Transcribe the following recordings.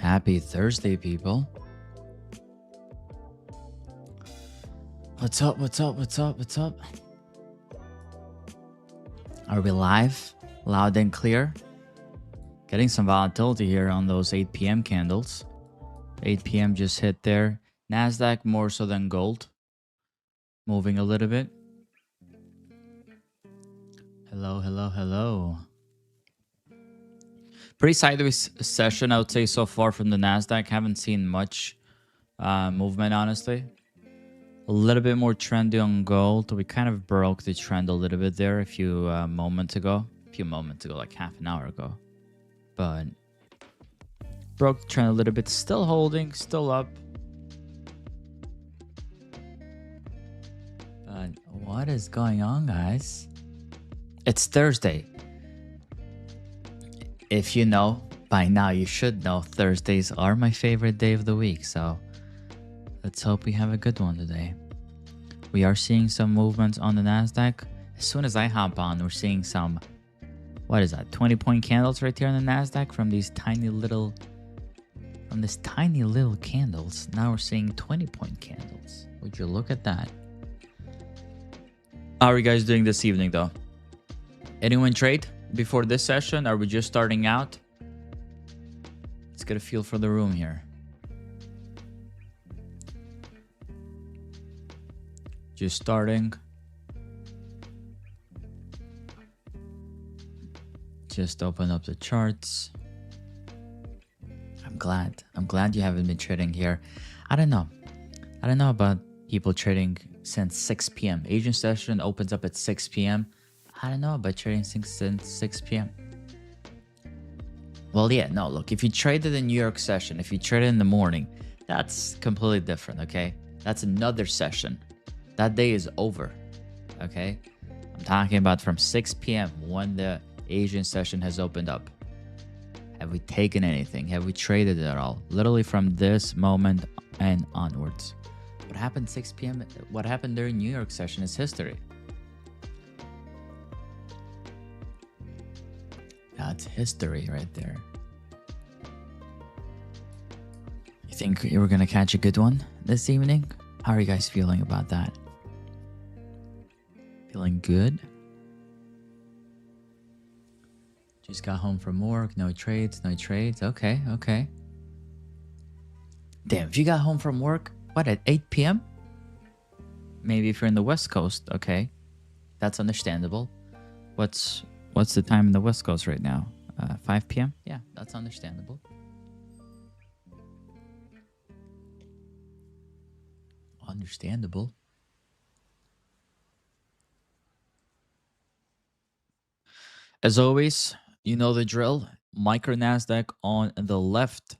Happy Thursday, people. What's up? What's up? What's up? What's up? Are we live? Loud and clear? Getting some volatility here on those 8 p.m. candles. 8 p.m. just hit there. NASDAQ more so than gold. Moving a little bit. Hello, hello, hello. Pretty sideways session, I would say, so far from the NASDAQ. Haven't seen much movement, honestly. A little bit more trendy on gold. We kind of broke the trend a little bit there a few moments ago. Like half an hour ago. But broke the trend a little bit. Still holding, still up. But what is going on, guys? It's Thursday. If you know, by now you should know Thursdays are my favorite day of the week. So let's hope we have a good one today. We are seeing some movements on the NASDAQ. As soon as I hop on, we're seeing some, what is that, 20-point candles right here on the NASDAQ from these tiny little candles. Now we're seeing 20-point candles. Would you look at that? How are you guys doing this evening, though? Anyone trade before this session? Are we just starting out? Let's get a feel for the room here. Just starting. Just open up the charts. I'm glad you haven't been trading here. I don't know about people trading since 6 p.m. Asian session opens up at 6 p.m. I don't know about trading since 6 p.m. Well, yeah, no, look, if you traded the New York session, if you traded in the morning, that's completely different, okay? That's another session. That day is over, okay? I'm talking about from 6 p.m. when the Asian session has opened up. Have we taken anything? Have we traded at all? Literally from this moment and onwards. What happened 6 p.m.? What happened during New York session is history. That's history right there. You think you were going to catch a good one this evening? How are you guys feeling about that? Feeling good? Just got home from work. No trades. Okay. Damn, if you got home from work, what, at 8 p.m.? Maybe if you're in the West Coast, okay. That's understandable. What's the time in the West Coast right now? 5 p.m.? Yeah, that's understandable. Understandable. As always, you know the drill. Micro NASDAQ on the left.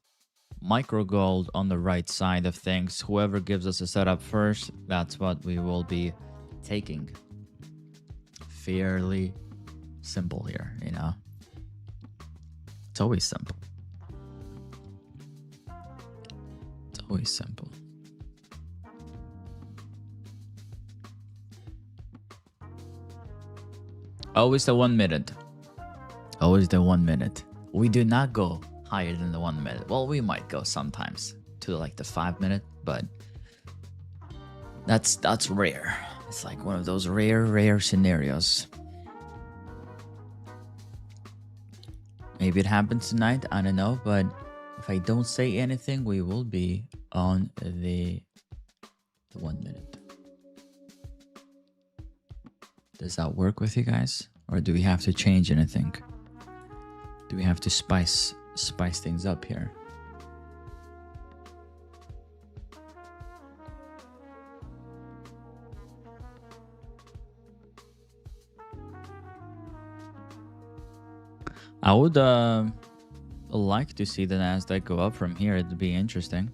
Micro gold on the right side of things. Whoever gives us a setup first, that's what we will be taking. Fairly simple here, you know. It's always simple. It's always simple. Always the 1 minute. Always the 1 minute. We do not go higher than the 1 minute. Well, we might go sometimes to like the 5 minute, but that's rare. It's like one of those rare scenarios. Maybe it happens tonight, I don't know, but if I don't say anything, we will be on the 1 minute. Does that work with you guys? Or do we have to change anything? Do we have to spice things up here? I would like to see the NASDAQ go up from here. It'd be interesting.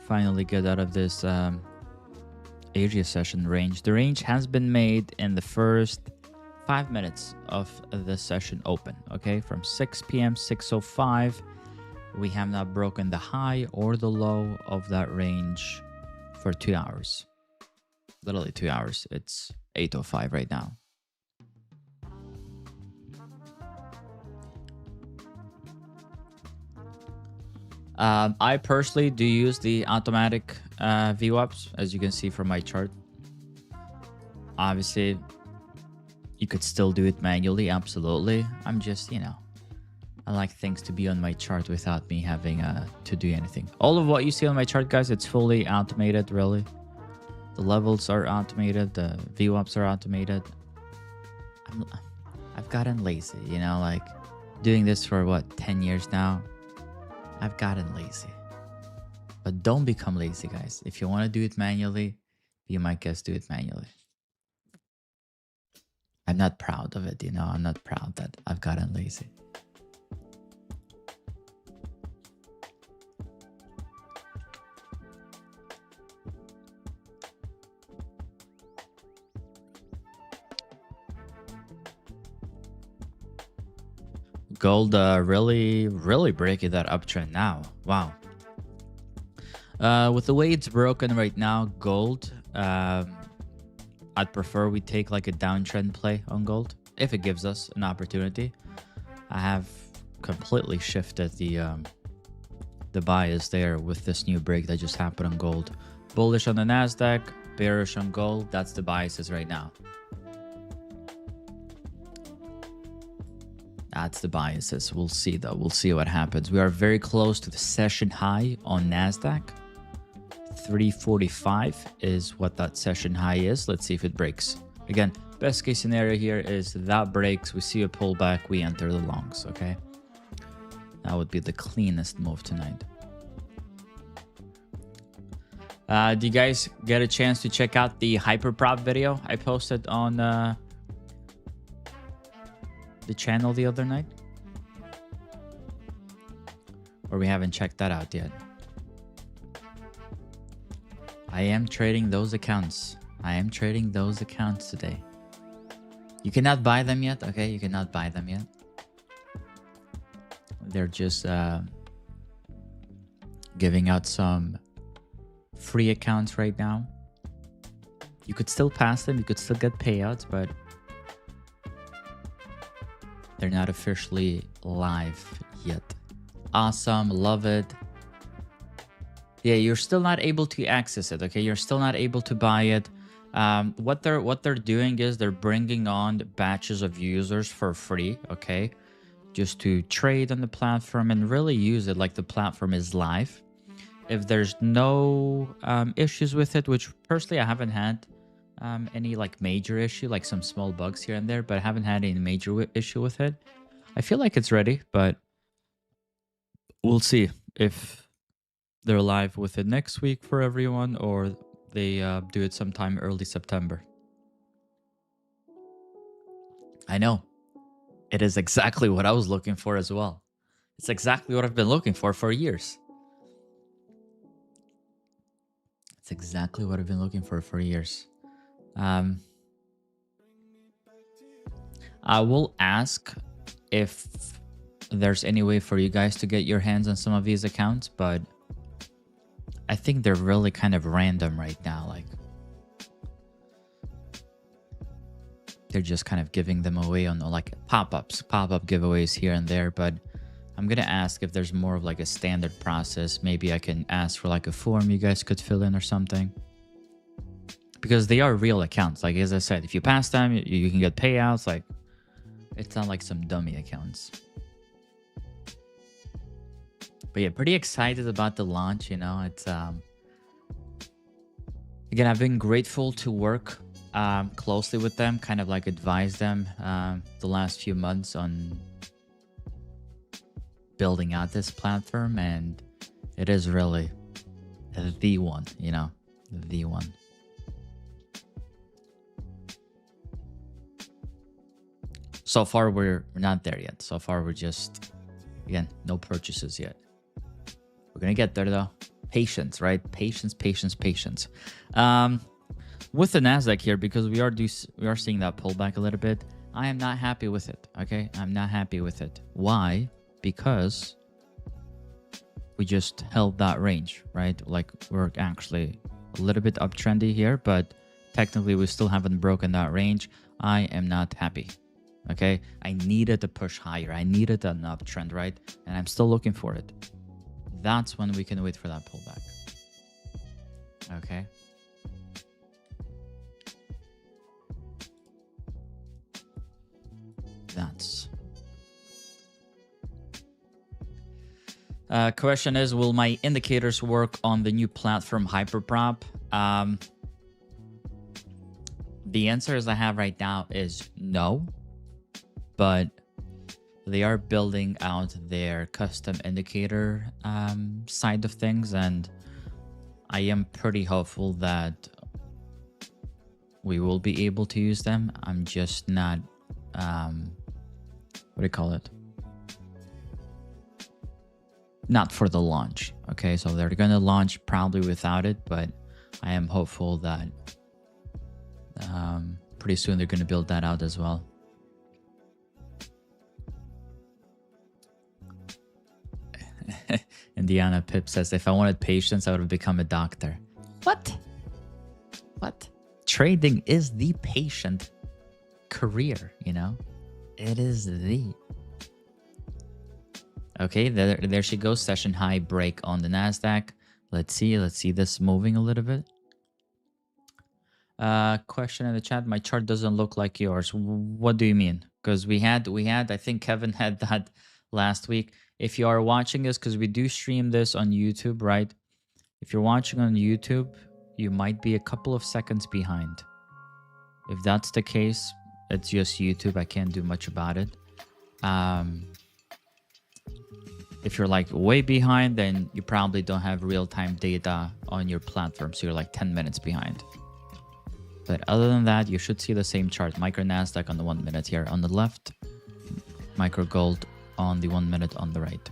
Finally get out of this Asia session range. The range has been made in the first 5 minutes of the session open. Okay, from 6 p.m. 6:05, we have not broken the high or the low of that range for 2 hours. Literally 2 hours. It's 8:05 right now. I personally do use the automatic VWAPs, as you can see from my chart. Obviously, you could still do it manually, absolutely. I'm just, you know, I like things to be on my chart without me having to do anything. All of what you see on my chart, guys, it's fully automated, really. The levels are automated, the VWAPs are automated. I've gotten lazy, you know, like doing this for what, 10 years now? I've gotten lazy. But don't become lazy, guys. If you want to do it manually, be my guest, do it manually. I'm not proud of it, you know. I'm not proud that I've gotten lazy. Gold really breaking that uptrend now. Wow. With the way it's broken right now, gold, I'd prefer we take like a downtrend play on gold if it gives us an opportunity. I have completely shifted the bias there with this new break that just happened on gold. Bullish on the Nasdaq, bearish on gold. That's the biases right now. That's the biases. We'll see though. We'll see what happens. We are very close to the session high on Nasdaq. 345 is what that session high is. Let's see if it breaks. Again, best case scenario here is that breaks. We see a pullback. We enter the longs. Okay. That would be the cleanest move tonight. Do you guys get a chance to check out the hyperprop video I posted on the channel the other night? Or we haven't checked that out yet? I am trading those accounts. I am trading those accounts today. You cannot buy them yet, okay? You cannot buy them yet. They're just giving out some free accounts right now. You could still pass them. You could still get payouts, but they're not officially live yet. Awesome. Love it. Yeah, you're still not able to access it, okay? You're still not able to buy it. What they're doing is they're bringing on batches of users for free, okay? Just to trade on the platform and really use it like the platform is live. If there's no issues with it, which personally I haven't had any like major issue, like some small bugs here and there, but I haven't had any major issue with it. I feel like it's ready, but we'll see if they're live with it next week for everyone, or they do it sometime early September. I know. It is exactly what I was looking for as well. It's exactly what I've been looking for years. It's exactly what I've been looking for years. I will ask if there's any way for you guys to get your hands on some of these accounts, but I think they're really kind of random right now. Like, they're just kind of giving them away on like pop-up giveaways here and there. But I'm gonna ask if there's more of like a standard process. Maybe I can ask for like a form you guys could fill in or something, because they are real accounts. Like, as I said, if you pass them, you can get payouts. Like, it's not like some dummy accounts. But yeah, pretty excited about the launch, you know. It's again, I've been grateful to work closely with them, kind of like advise them the last few months on building out this platform, and it is really the one, you know, the one. So far, we're not there yet. So far, we're just, again, no purchases yet. We're gonna get there though. Patience, right? Patience. With the Nasdaq here, because we are seeing that pullback a little bit. I am not happy with it. Okay, I'm not happy with it. Why? Because we just held that range, right? Like, we're actually a little bit uptrendy here, but technically we still haven't broken that range. I am not happy. Okay, I needed to push higher. I needed an uptrend, right? And I'm still looking for it. that's when we can wait for that pullback. Okay. That's. Question is, will my indicators work on the new platform Hyperprop? The answers I have right now is no, but they are building out their custom indicator side of things, and I am pretty hopeful that we will be able to use them. I'm just not, what do you call it? Not for the launch. Okay, so they're gonna launch probably without it, but I am hopeful that pretty soon they're gonna build that out as well. Indiana Pip says, if I wanted patience, I would have become a doctor. What? What? Trading is the patient career, you know? It is the... Okay, there she goes. Session high break on the NASDAQ. Let's see this moving a little bit. Question in the chat, my chart doesn't look like yours. What do you mean? Because we had, I think Kevin had that last week. If you are watching this, because we do stream this on YouTube, right? If you're watching on YouTube, you might be a couple of seconds behind. If that's the case, it's just YouTube. I can't do much about it. If you're like way behind, then you probably don't have real-time data on your platform, so you're like 10 minutes behind. But other than that, you should see the same chart. Micro NASDAQ on the 1 minute here on the left. Micro gold on the 1 minute on the right.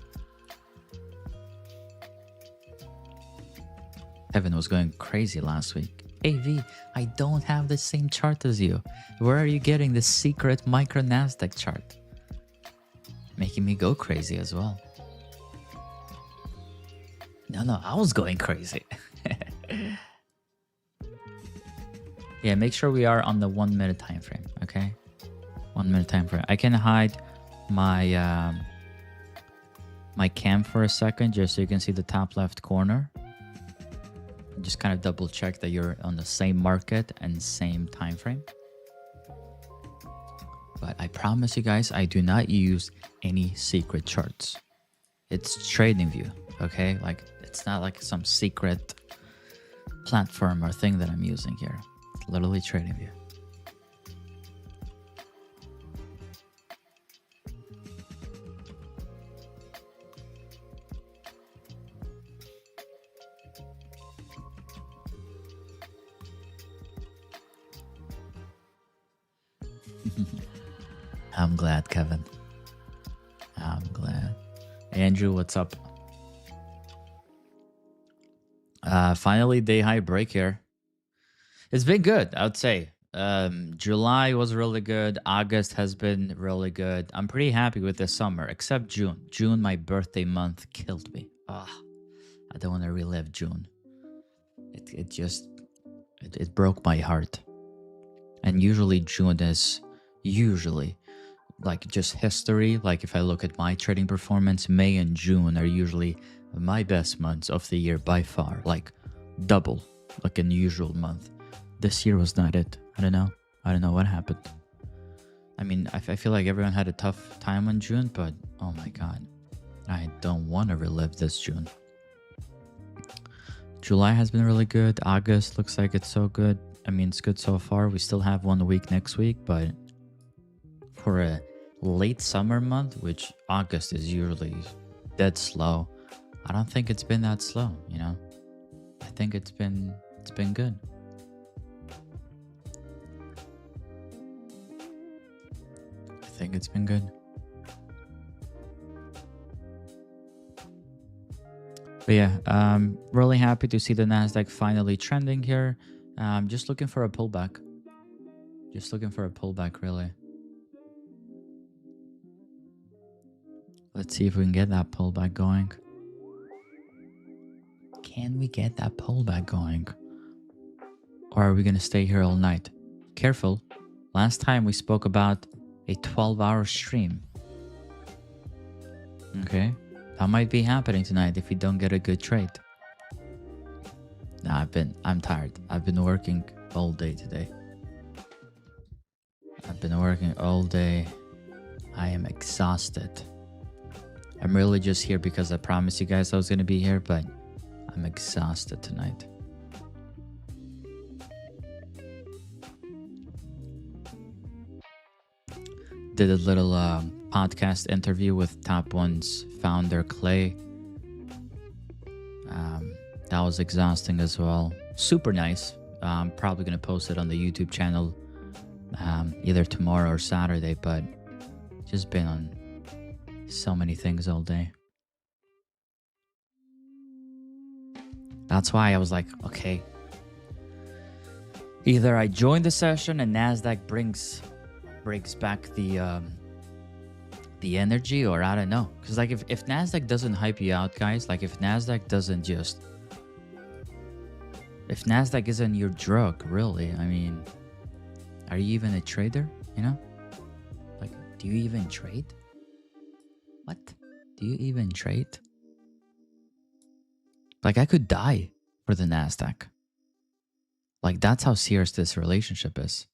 Evan was going crazy last week. AV, I don't have the same chart as you. Where are you getting this secret micro NASDAQ chart? Making me go crazy as well. No, I was going crazy. Yeah, make sure we are on the 1 minute time frame, okay? 1 minute time frame. I can hide my my cam for a second just so you can see the top left corner. Just kind of double check that you're on the same market and same time frame. But I promise you guys, I do not use any secret charts. It's TradingView, okay? Like, it's not like some secret platform or thing that I'm using here. It's literally TradingView. I'm glad, Kevin. I'm glad. Andrew, what's up? Finally, day high break here. It's been good, I would say. July was really good. August has been really good. I'm pretty happy with this summer, except June. June, my birthday month, killed me. I don't want to relive June. It broke my heart. And usually June is like just history. Like if I look at my trading performance, May and June are usually my best months of the year by far, like double like an usual month. This year was not it. I don't know what happened. I mean, I feel like everyone had a tough time on June, but oh my god, I don't want to relive this June. July has been really good. August looks like it's so good. I mean, it's good so far. We still have 1 week next week, but for a late summer month, which August is usually dead slow, I don't think it's been that slow, you know? I think it's been good. I think it's been good. But yeah, really happy to see the NASDAQ finally trending here. Just looking for a pullback. Just looking for a pullback, really. Let's see if we can get that pullback going. Can we get that pullback going? Or are we going to stay here all night? Careful. Last time we spoke about a 12-hour stream. Okay. That might be happening tonight if we don't get a good trade. Nah, I'm tired. I've been working all day today. I've been working all day. I am exhausted. I'm really just here because I promised you guys I was gonna be here, but I'm exhausted tonight. Did a little podcast interview with Top One's founder, Clay. That was exhausting as well. Super nice. I'm probably going to post it on the YouTube channel either tomorrow or Saturday, but just been on so many things all day. That's why I was like, okay, either I join the session and NASDAQ brings back the energy, or I don't know. Because like if NASDAQ doesn't hype you out, guys, like if NASDAQ doesn't just... If NASDAQ isn't your drug, really, I mean, are you even a trader, you know? Like, do you even trade? What? Do you even trade? Like, I could die for the NASDAQ. Like, that's how serious this relationship is.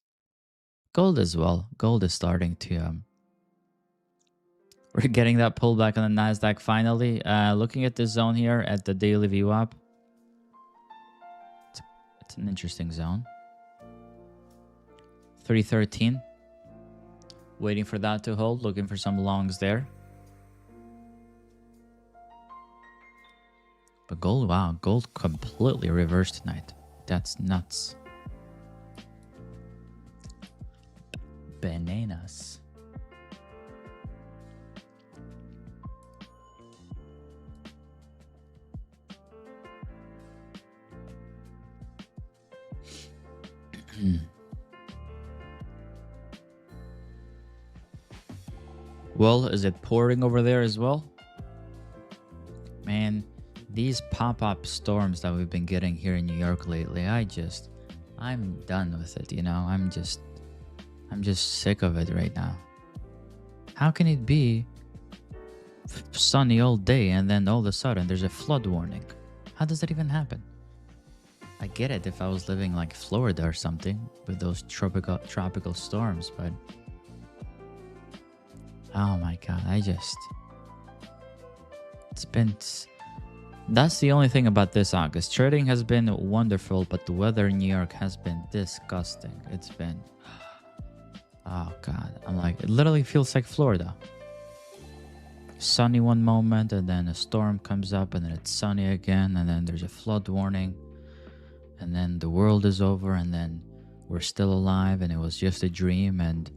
Gold as well. Gold is starting to... We're getting that pullback on the NASDAQ finally. Looking at this zone here at the daily VWAP. It's an interesting zone. 313. Waiting for that to hold. Looking for some longs there. But gold, wow. Gold completely reversed tonight. That's nuts. Bananas. Well, is it pouring over there as well? Man, these pop-up storms that we've been getting here in New York lately, I'm done with it, you know? I'm just sick of it right now. How can it be sunny all day and then all of a sudden there's a flood warning? How does that even happen? I get it if I was living like Florida or something with those tropical storms, but oh my god, that's the only thing about this August. Trading has been wonderful, but the weather in New York has been disgusting. It's been, oh god, I'm like, it literally feels like Florida. Sunny one moment and then a storm comes up and then it's sunny again and then there's a flood warning. And then the world is over and then we're still alive and it was just a dream and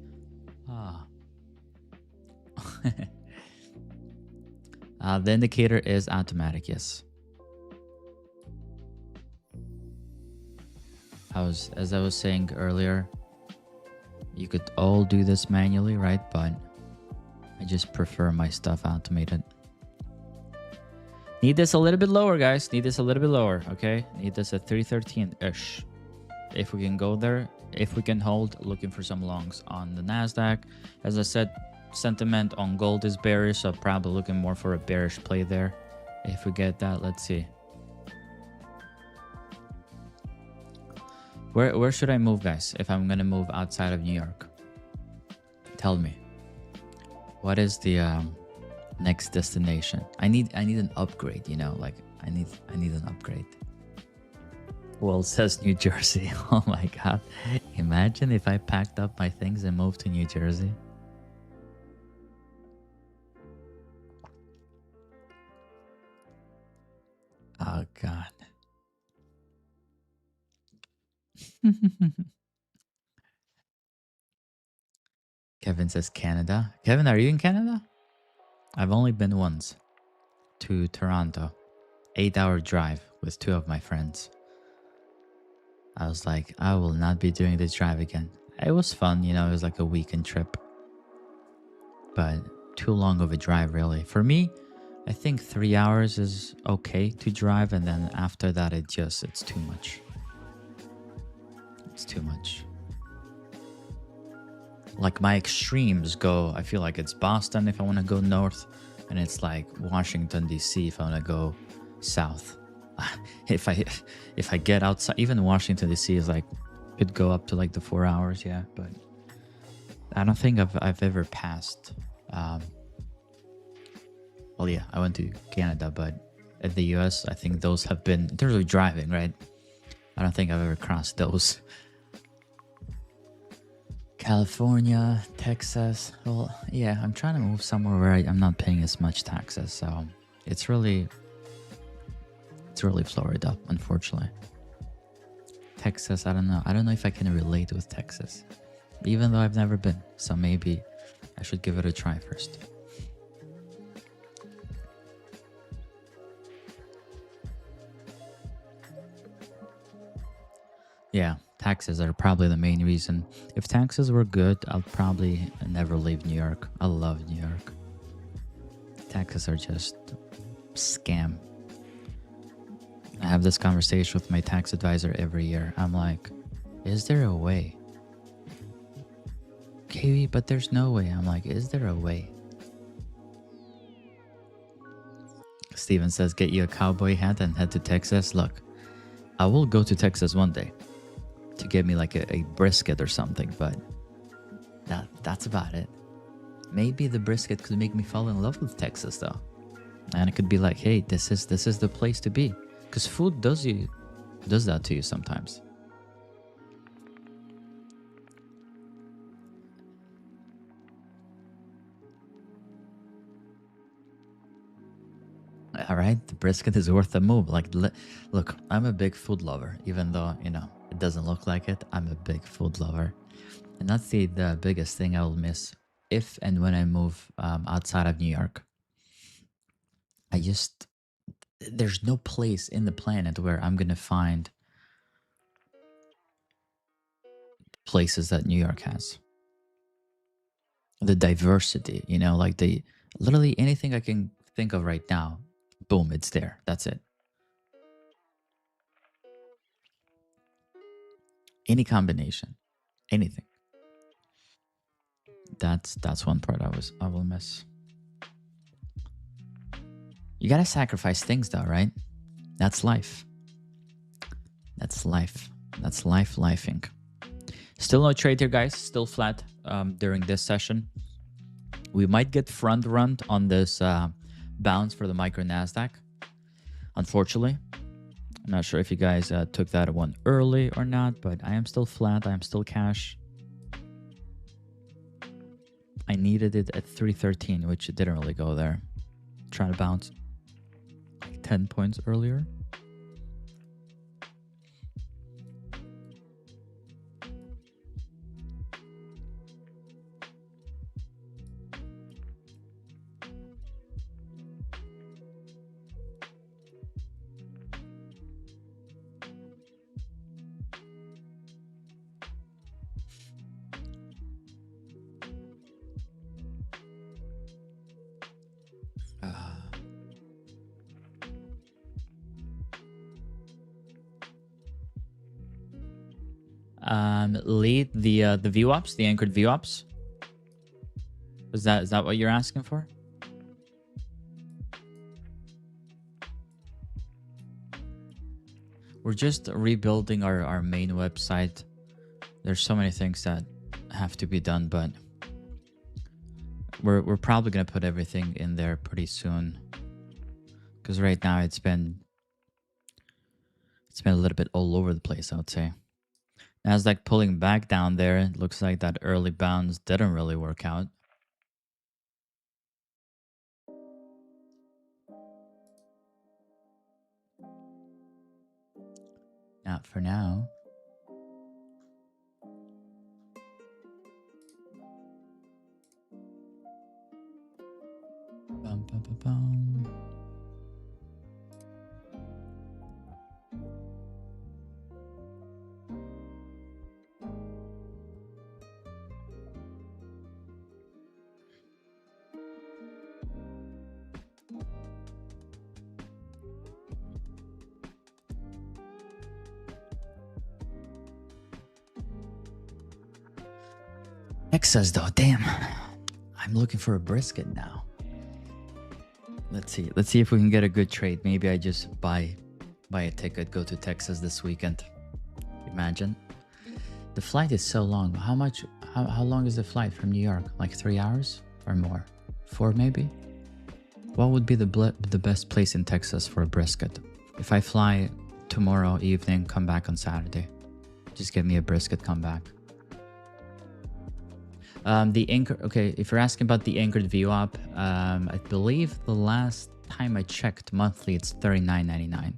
the indicator is automatic, yes. As I was saying earlier, you could all do this manually, right? But I just prefer my stuff automated. Need this a little bit lower, guys. Need this a little bit lower, okay? Need this at 313-ish. If we can go there, if we can hold, looking for some longs on the NASDAQ. As I said, sentiment on gold is bearish, so probably looking more for a bearish play there. If we get that, let's see. Where should I move, guys, if I'm gonna move outside of New York? Tell me. What is the next destination? I need an upgrade, you know, like I need an upgrade. Well, it says New Jersey. Oh my god. Imagine if I packed up my things and moved to New Jersey. Oh god. Kevin says Canada. Kevin, are you in Canada? I've only been once to Toronto. 8-hour drive with 2 of my friends. I was like, I will not be doing this drive again. It was fun, you know, it was like a weekend trip. But too long of a drive, really. For me, I think 3 hours is okay to drive, and then after that, it's too much. It's too much. Like my extremes go, I feel like it's Boston if I want to go north. and it's like Washington D.C. if I want to go south. if I get outside, even Washington D.C. is like could go up to like the 4 hours, yeah. But I don't think I've ever passed. Well, yeah, I went to Canada, but at the U.S., I think those have been in terms of driving, right? I don't think I've ever crossed those. California, Texas. Well, yeah, I'm trying to move somewhere where I'm not paying as much taxes. So it's really Florida, unfortunately. Texas, I don't know. I don't know if I can relate with Texas, even though I've never been. So maybe I should give it a try first. Yeah, taxes are probably the main reason. If taxes were good, I'll probably never leave New York. I love New York. Taxes are just scam. I have this conversation with my tax advisor every year. I'm like, is there a way? KV, but there's no way. I'm like, is there a way? Steven says, get you a cowboy hat and head to Texas. Look, I will go to Texas one day to get me like a brisket or something, but that's about it. Maybe the brisket could make me fall in love with Texas though. And it could be like, hey, this is the place to be. Because food does that to you sometimes. All right, the brisket is worth the move. Like, look, I'm a big food lover, even though, you know, it doesn't look like it. I'm a big food lover. And that's the biggest thing I will miss if and when I move outside of New York. There's no place in the planet where I'm going to find places that New York has. The diversity, you know, like literally anything I can think of right now, boom, it's there. That's it. Any combination, anything. That's one part I will miss. You gotta sacrifice things though, right? That's life. That's life. That's lifing. Still no trade here, guys. Still flat during this session. We might get front run on this bounce for the micro Nasdaq. Unfortunately, I'm not sure if you guys took that one early or not, but I am still flat. I am still cash. I needed it at 313, which it didn't really go there. Trying to bounce like 10 points earlier. Lead the VWAPs, the anchored VWAPs. Is that what you're asking for? We're just rebuilding our main website. There's so many things that have to be done, but we're probably gonna put everything in there pretty soon. Because right now it's been a little bit all over the place, I would say. Nasdaq pulling back down there. It looks like that early bounce didn't really work out. Not for now. Bum, bum, bum, bum. Texas though, damn. I'm looking for a brisket now. Let's see. Let's see if we can get a good trade. Maybe I just buy a ticket, go to Texas this weekend. Imagine. The flight is so long. How long is the flight from New York? Like 3 hours or more? 4 maybe? What would be the best place in Texas for a brisket? If I fly tomorrow evening, come back on Saturday. Just give me a brisket, come back. The anchor. Okay, if you're asking about the anchored VWAP, I believe the last time I checked monthly, it's $39.99.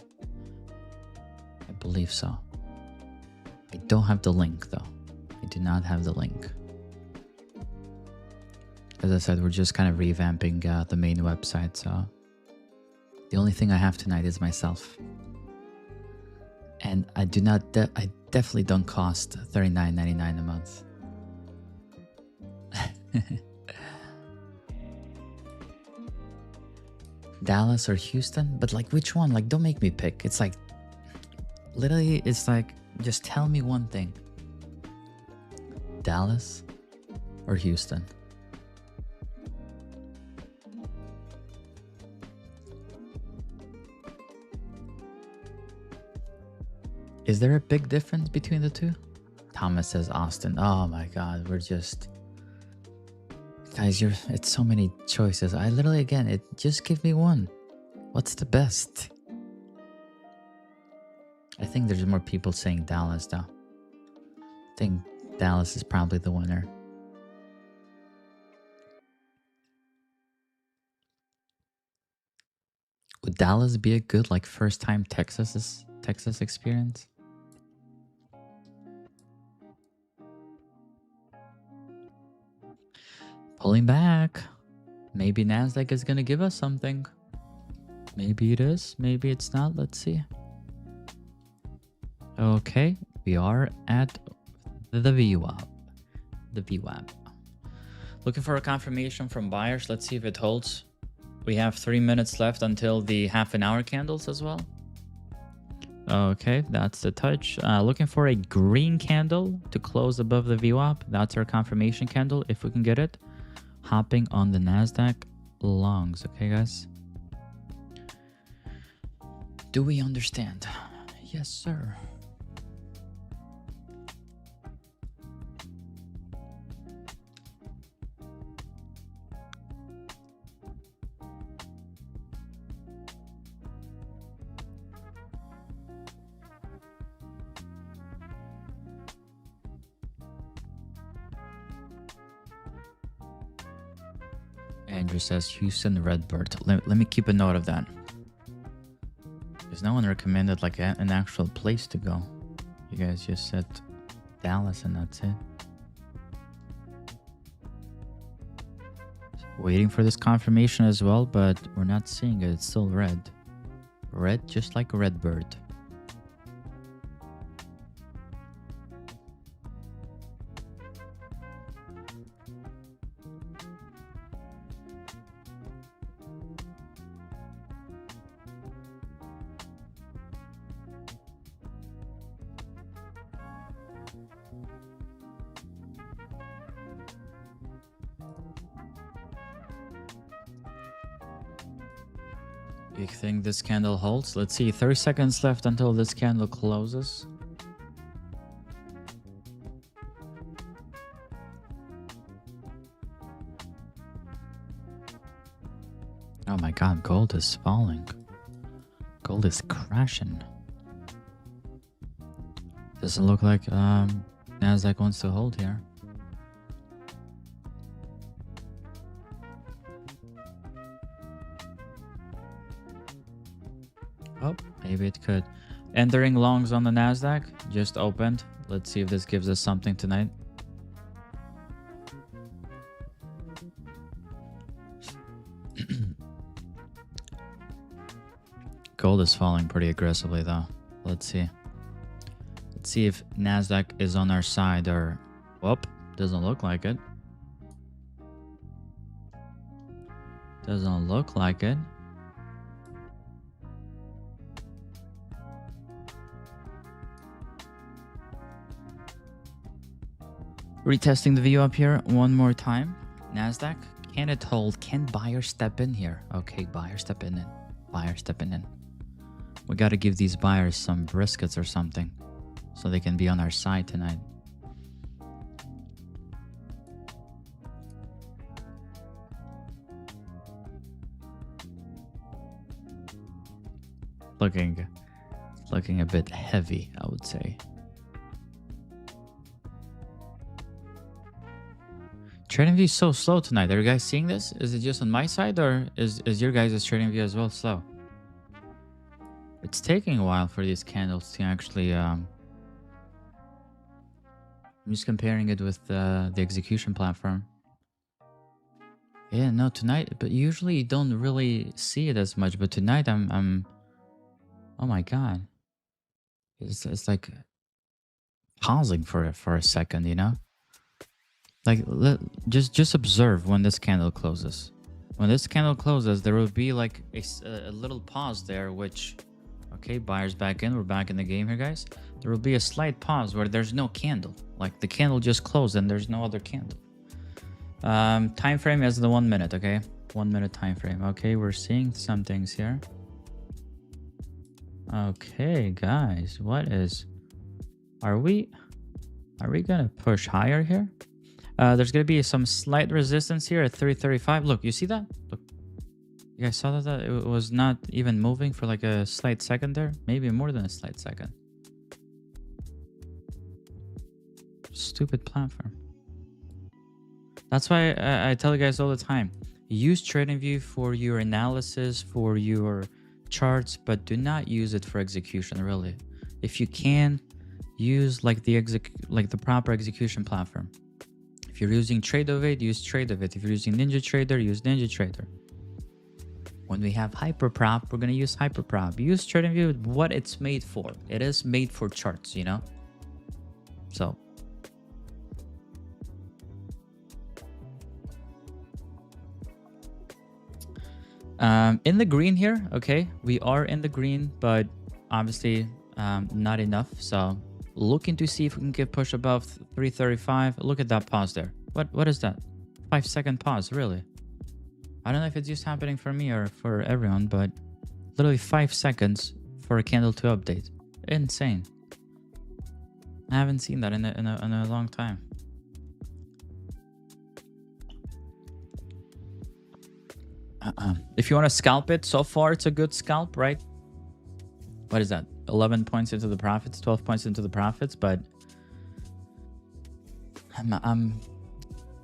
I believe so. I don't have the link though. I do not have the link. As I said, we're just kind of revamping the main website, so the only thing I have tonight is myself. And I do not. I definitely don't cost $39.99 a month. Dallas or Houston? But like, which one? Like, don't make me pick. It's like, literally, it's like, just tell me one thing. Dallas or Houston? Is there a big difference between the two? Thomas says Austin. Oh my God, we're just... Guys, it's so many choices. I literally, again, just give me one. What's the best? I think there's more people saying Dallas though. I think Dallas is probably the winner. Would Dallas be a good like first time Texas experience? Pulling back. Maybe Nasdaq is gonna give us something. Maybe it is, maybe it's not. Let's see. Okay, we are at the VWAP. The VWAP. Looking for a confirmation from buyers. Let's see if it holds. We have 3 minutes left until the half-an-hour candles as well. Okay, that's the touch. Looking for a green candle to close above the VWAP. That's our confirmation candle if we can get it. Hopping on the Nasdaq longs. Okay, guys. Do we understand? Yes, sir. Andrew says Houston Redbird. Let me keep a note of that. Because no one recommended like an actual place to go. You guys just said Dallas and that's it. Waiting for this confirmation as well, but we're not seeing it. It's still red. Red just like a Redbird. You think this candle holds? Let's see, 30 seconds left until this candle closes. Oh my God, gold is falling. Gold is crashing. Doesn't look like Nasdaq wants to hold here. Oh, maybe it could. Entering longs on the Nasdaq just opened. Let's see if this gives us something tonight. Gold is falling pretty aggressively though. Let's see. Let's see if Nasdaq is on our side or... Whoop, doesn't look like it. Doesn't look like it. Retesting the view up here one more time. Nasdaq Can it hold? Can buyer step in here? Okay, buyer stepping in. Buyer stepping in. We got to give these buyers some briskets or something so they can be on our side tonight. Looking a bit heavy, I would say. Trading view is so slow tonight. Are you guys seeing this? Is it just on my side, or is your guys' trading view as well slow? It's taking a while for these candles to actually... I'm just comparing it with the execution platform. Yeah, no, tonight... But usually you don't really see it as much. But tonight I'm oh my god. It's like pausing for a second, you know? Like, just observe when this candle closes. When this candle closes, there will be like a little pause there, which... Okay, buyers back in. We're back in the game here, guys. There will be a slight pause where there's no candle. Like, the candle just closed and there's no other candle. Time frame is the 1 minute, okay? 1 minute time frame. Okay, we're seeing some things here. Okay, guys, what is... Are we gonna push higher here? There's gonna be some slight resistance here at 335. Look, you see that? Look. You guys saw that it was not even moving for like a slight second there? Maybe more than a slight second. Stupid platform. That's why I tell you guys all the time. Use TradingView for your analysis, for your charts, but do not use it for execution, really. If you can, use like the proper execution platform. If you're using TradeOvate, use TradeOvate. If you're using NinjaTrader, use NinjaTrader. When we have Hyperprop, we're going to use Hyperprop. Use TradingView what it's made for. It is made for charts, you know? So. In the green here, okay? We are in the green, but obviously not enough. So looking to see if we can get push above 335. Look at that pause there. What is that? 5-second pause, really? I don't know if it's just happening for me or for everyone, but literally 5 seconds for a candle to update. Insane. I haven't seen that in a long time. If you want to scalp it, so far it's a good scalp, right? What is that? 11 points into the profits, 12 points into the profits, but I'm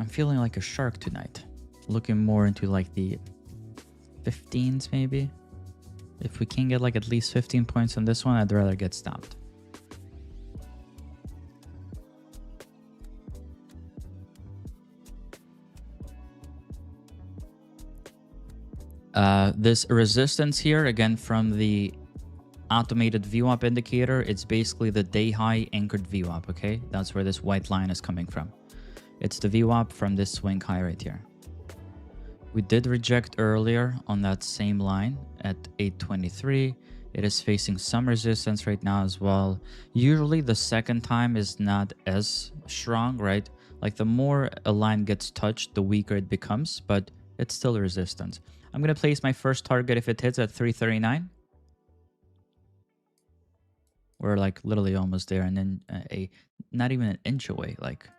feeling like a shark tonight. Looking more into like the 15s maybe. If we can get like at least 15 points on this one, I'd rather get stopped. This resistance here, again, from the automated VWAP indicator, it's basically the day high anchored VWAP, okay? That's where this white line is coming from. It's the VWAP from this swing high right here. We did reject earlier on that same line at 823. It is facing some resistance right now as well. Usually the second time is not as strong, right? Like the more a line gets touched, the weaker it becomes, but it's still resistance. I'm going to place my first target if it hits at 339. We're like literally almost there, and then not even an inch away, like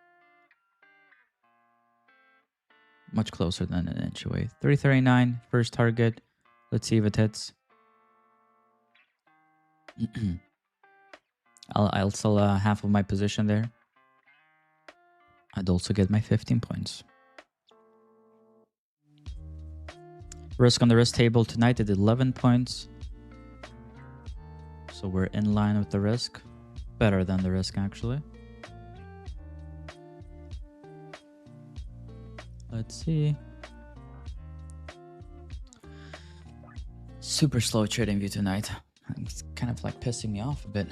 much closer than an inch away. 339, first target. Let's see if it hits. I'll sell half of my position there. I'd also get my 15 points. Risk on the risk table tonight at 11 points. So we're in line with the risk. Better than the risk, actually. Let's see. Super slow trading view tonight. It's kind of like pissing me off a bit.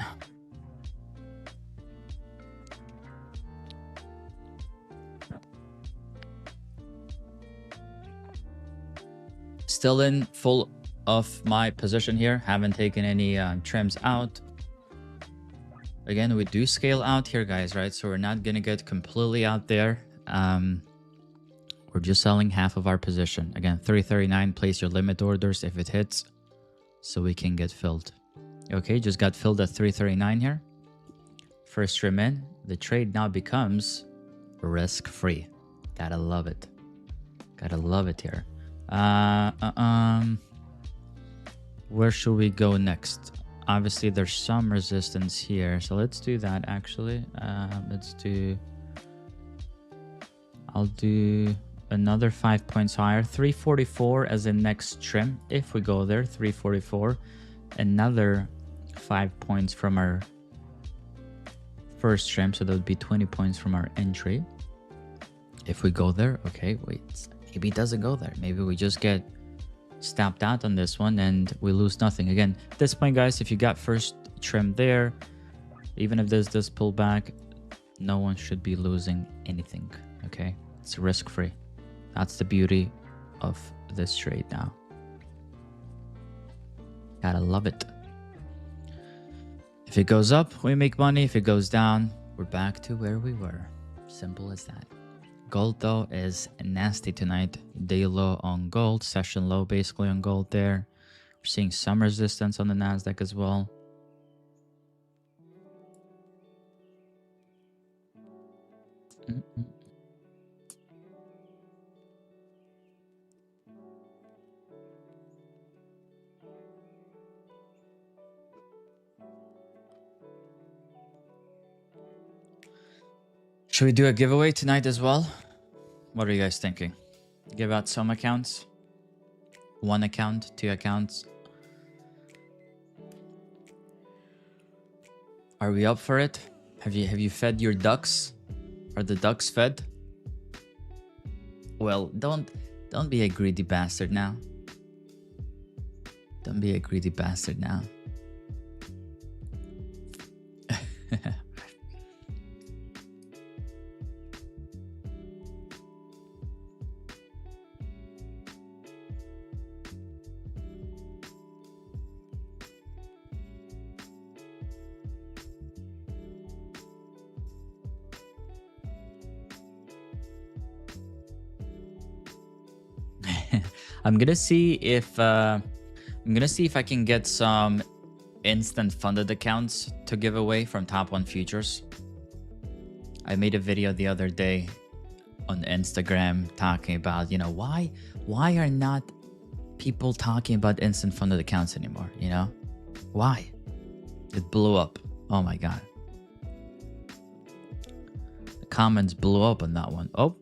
Still in full of my position here. Haven't taken any trims out. Again, we do scale out here, guys, right? So we're not going to get completely out there. We're just selling half of our position. Again, 339, place your limit orders if it hits so we can get filled. Okay, just got filled at 339 here. First trim in. The trade now becomes risk-free. Gotta love it. Gotta love it here. Where should we go next? Obviously, there's some resistance here. So let's do that, actually. I'll do another 5 points higher. 344 as a next trim. If we go there, 344. Another 5 points from our first trim. So that would be 20 points from our entry. If we go there, okay, wait. Maybe it doesn't go there. Maybe we just get stopped out on this one and we lose nothing. Again, at this point, guys, if you got first trim there, even if there's this pullback, no one should be losing anything. Okay, it's risk-free. That's the beauty of this trade now. Gotta love it. If it goes up, we make money. If it goes down, we're back to where we were. Simple as that. Gold, though, is nasty tonight. Day low on gold, session low basically on gold there. We're seeing some resistance on the Nasdaq as well. Should we do a giveaway tonight as well? What are you guys thinking? Give out some accounts? 1 account, 2 accounts? Are we up for it? Have you fed your ducks? Are the ducks fed? Well, don't be a greedy bastard now. Don't be a greedy bastard now. I'm gonna see if I can get some instant funded accounts to give away from Top 1 Futures. I made a video the other day on Instagram talking about, you know, why are not people talking about instant funded accounts anymore, you know? Why? It blew up. Oh my god. The comments blew up on that one. Oh,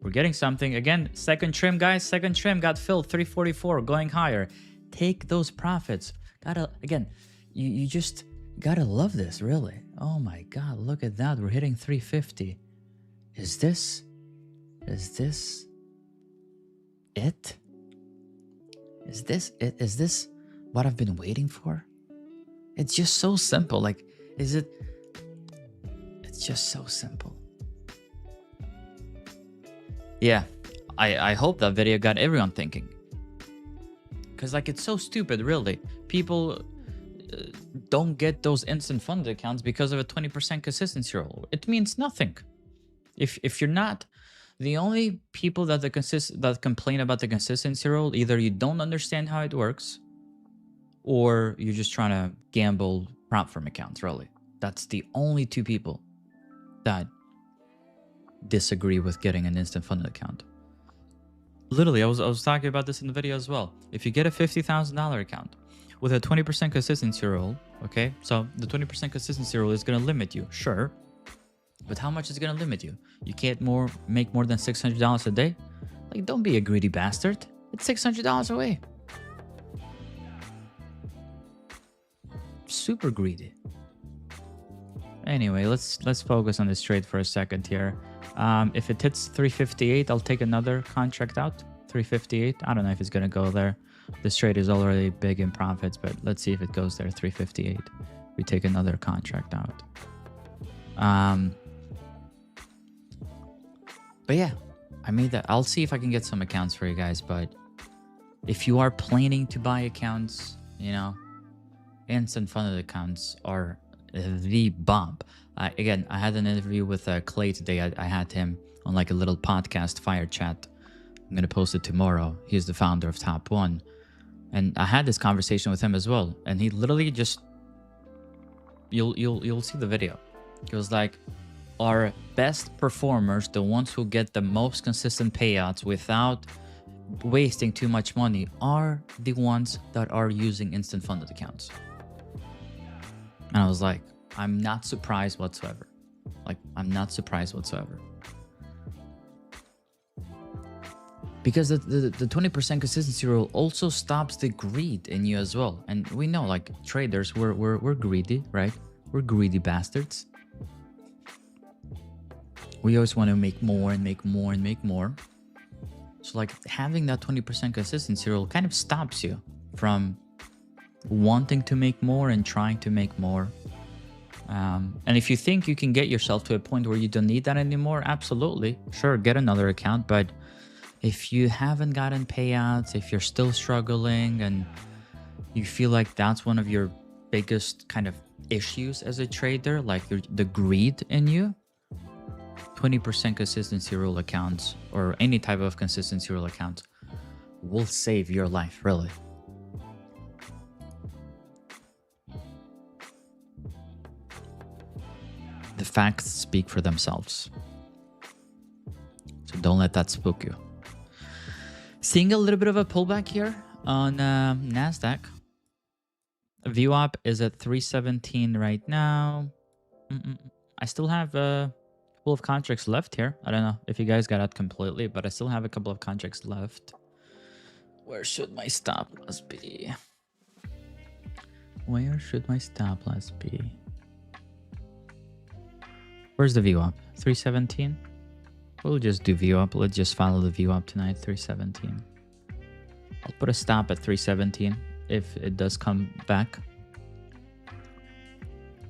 we're getting something. Again, second trim, guys. Second trim got filled. 344 going higher. Take those profits. Again, you just gotta love this, really. Oh my god, look at that. We're hitting 350. Is this it? Is this it? Is this what I've been waiting for? It's just so simple. Like, is it? It's just so simple. Yeah, I hope that video got everyone thinking. Because, like, it's so stupid, really. People don't get those instant funded accounts because of a 20% consistency rule. It means nothing. If you're not the only people that complain about the consistency rule, either you don't understand how it works, or you're just trying to gamble prop firm accounts, really. That's the only 2 people that disagree with getting an instant funded account. Literally, I was talking about this in the video as well. If you get a $50,000 account with a 20% consistency rule, okay, so the 20% consistency rule is going to limit you, sure, but how much is it going to limit you? You can't make more than $600 a day? Like, don't be a greedy bastard. It's $600 away. Super greedy. Anyway, let's focus on this trade for a second here. If it hits 358, I'll take another contract out. 358. I don't know if it's gonna go there. This trade is already big in profits, but let's see if it goes there. 358. We take another contract out. But yeah, I made that. I'll see if I can get some accounts for you guys. But if you are planning to buy accounts, you know, instant funded accounts are the bomb. Again, I had an interview with Clay today. I had him on like a little podcast fire chat I'm gonna post it tomorrow. He's the founder of Top One, and I had this conversation with him as well. And he literally just, you'll see the video. He was like, our best performers, the ones who get the most consistent payouts without wasting too much money, are the ones that are using instant funded accounts. And I was like, I'm not surprised whatsoever. Like, I'm not surprised whatsoever. Because the 20% consistency rule also stops the greed in you as well. And we know, like, traders, we're greedy, right? We're greedy bastards. We always want to make more and make more and make more. So, like, having that 20% consistency rule kind of stops you from wanting to make more and trying to make more. And if you think you can get yourself to a point where you don't need that anymore, absolutely. Sure, get another account. But if you haven't gotten payouts, if you're still struggling and you feel like that's one of your biggest kind of issues as a trader, like the greed in you, 20% consistency rule accounts or any type of consistency rule account will save your life, really. The facts speak for themselves. So don't let that spook you. Seeing a little bit of a pullback here on NASDAQ. VWAP is at 317 right now. I still have a couple of contracts left here. I don't know if you guys got out completely, but I still have a couple of contracts left. Where should my stop loss be? Where should my stop loss be? Where's the VWAP? 317? We'll just do VWAP. Let's just follow the VWAP tonight, 317. I'll put a stop at 317 if it does come back.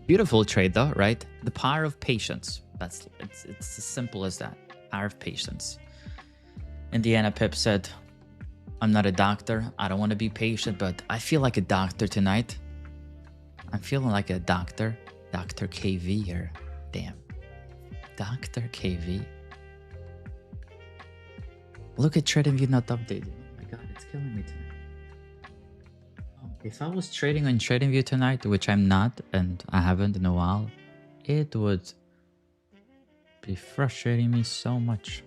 Beautiful trade though, right? The power of patience. It's as simple as that. Power of patience. Indiana Pip said, I'm not a doctor. I don't want to be patient, but I feel like a doctor tonight. I'm feeling like a doctor. Dr. KV here. Damn. Dr. KV. Look at TradingView not updated. Oh my god, it's killing me tonight. Oh, if I was trading on TradingView tonight, which I'm not, and I haven't in a while, it would be frustrating me so much.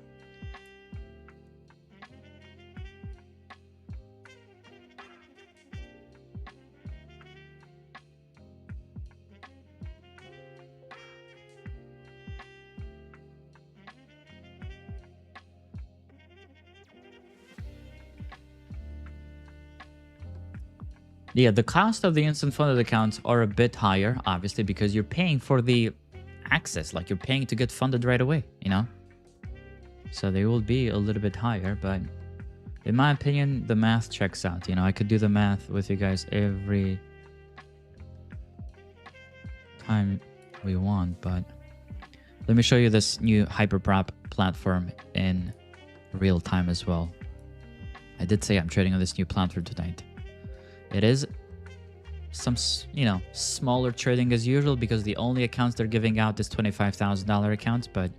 Yeah, the cost of the instant funded accounts are a bit higher, obviously, because you're paying for the access, like you're paying to get funded right away, you know? So they will be a little bit higher, but in my opinion, the math checks out. You know, I could do the math with you guys every time we want, but let me show you this new hyperprop platform in real time as well. I did say I'm trading on this new platform tonight. It is some, you know, smaller trading as usual because the only accounts they're giving out is $25,000 accounts, but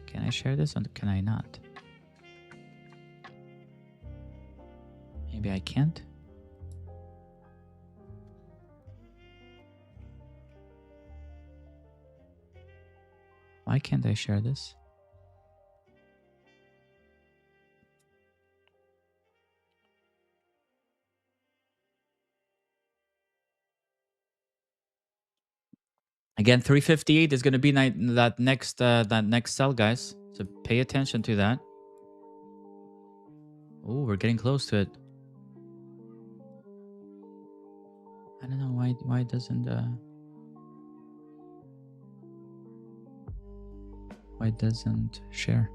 can I share this or can I not? Maybe I can't. Why can't I share this? Again, 358 is going to be that next sell, guys. So pay attention to that. Oh, we're getting close to it. I don't know why it doesn't share